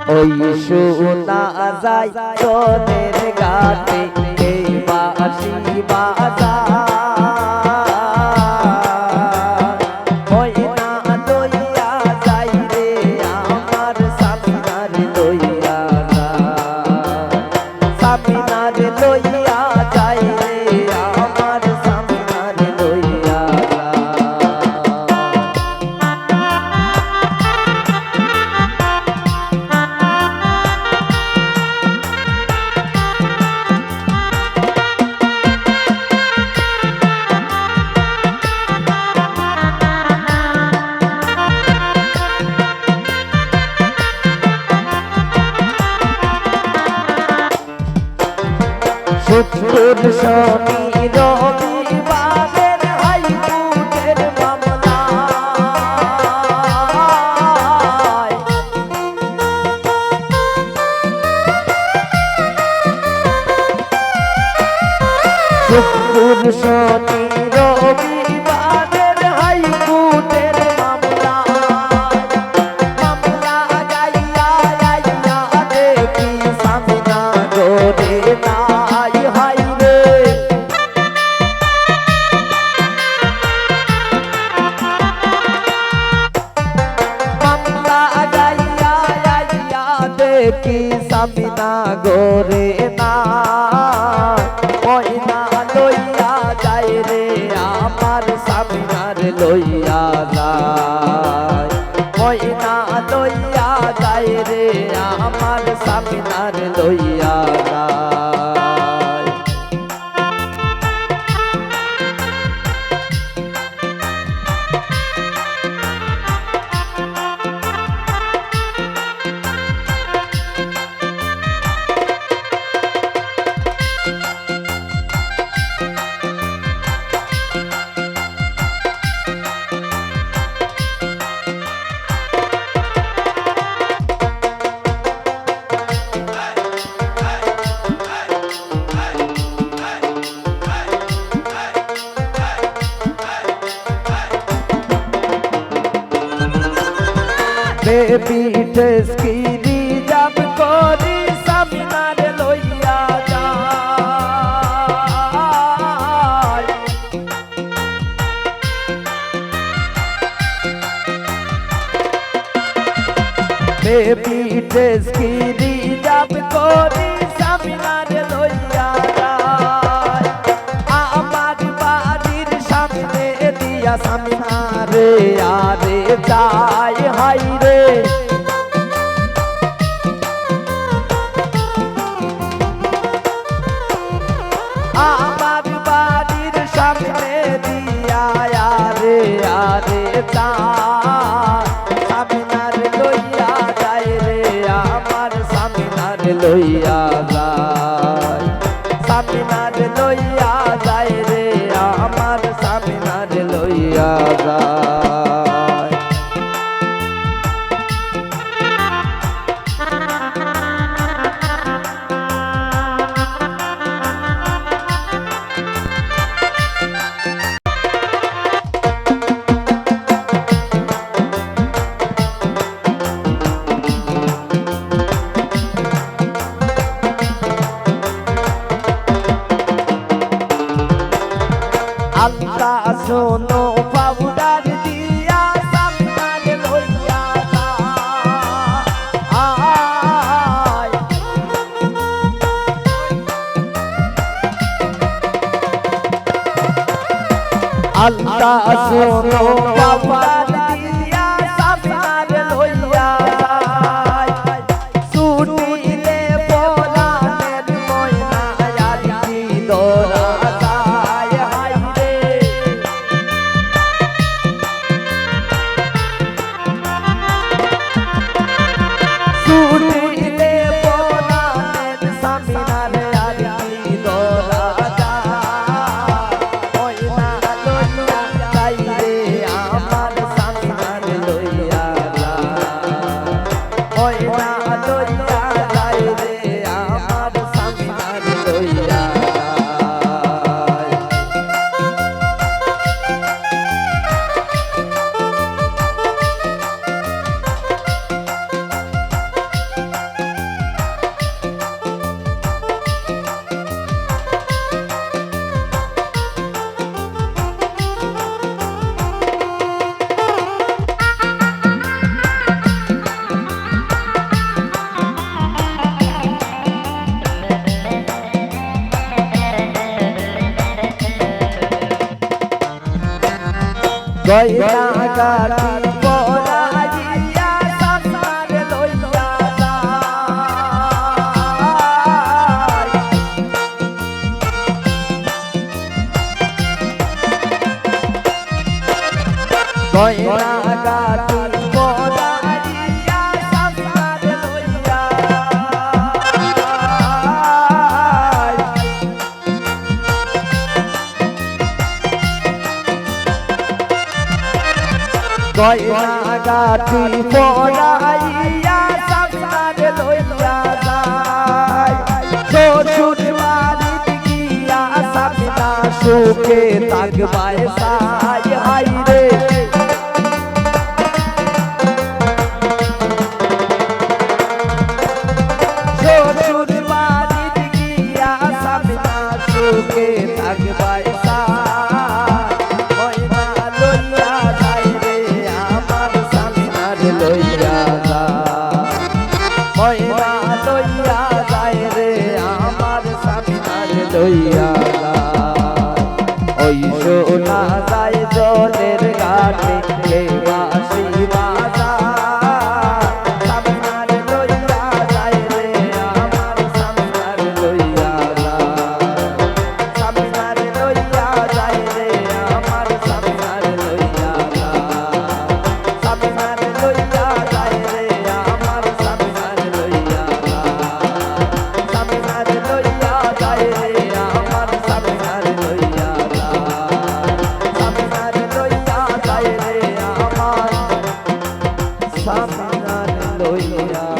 ওই শোনা যায় তোদের গাতে এই বাঁশি বাজা শুক্র শনি রবিবারের হাইকোর্টের মামলায় শুক্র শনি রবিবারের হাইকোর্টের মামলায় মামলা গাইয়া গাইয়া দেখি সামনা গড়ে না কি সামিনা গোরে না ময়না লইয়া যায় রে আমার সামিনার লইয়া যায় ময়না লইয়া যায় রে আমার সামিনার লইয়া যায় বেবি টেস্কি রিজার্ভ করি সামিনার লইয়া যায় বেবি টেস্কি রিজার্ভ করি সামিনার লইয়া যায় আমার বাড়ির সামনে দিয়া সামিনারে আরে যায় হাই রে আমার বাড়ির সামনে দিয়া আরে আরে সামিনার লইয়া যায় রে আমার সামিনার লইয়া যায় সামিনার লইয়া যায় রে আমার সামিনার লইয়া যায় আল্লাহ শোনো পাউডার দিয়া সামনার লইয়া যায় আল্লাহ শোনো পাউডার দিয়া সামনার লইয়া যায় ছুটিলে পরাণের ময়না আরতি দোরা ছুটিলে পরাণের সামিনার আরতি দোরা যায় ময়না লইয়া যায় রে আমার গয়না গাটি পরাইয়া সামনার লইয়া যায় গয়না গাটি পরাইয়া সামনার লইয়া গয়না গাটি পরাইয়া সামনার লইয়া যায় শ্বশুর বাড়িতে গিয়া সামনা সুখে থাকবায় সাই হাই রে শ্বশুর বাড়িতে গিয়া সামনা সুখে থাকবায় লইয়া ওই সোনা যায় জলের ঘাটে কে বাসি বাজা সামনার লইয়া যায় রে আমার সামনার লইয়া সামনার লইয়া যায় রে আমার সামনার লইয়া সামনার লইয়া যায় রে আমার সামনার লইয়া সামনার লইয়া যায় রে আমার সামনার লইয়া সামনার লইয়া যায় রে আমার সামনার লইয়া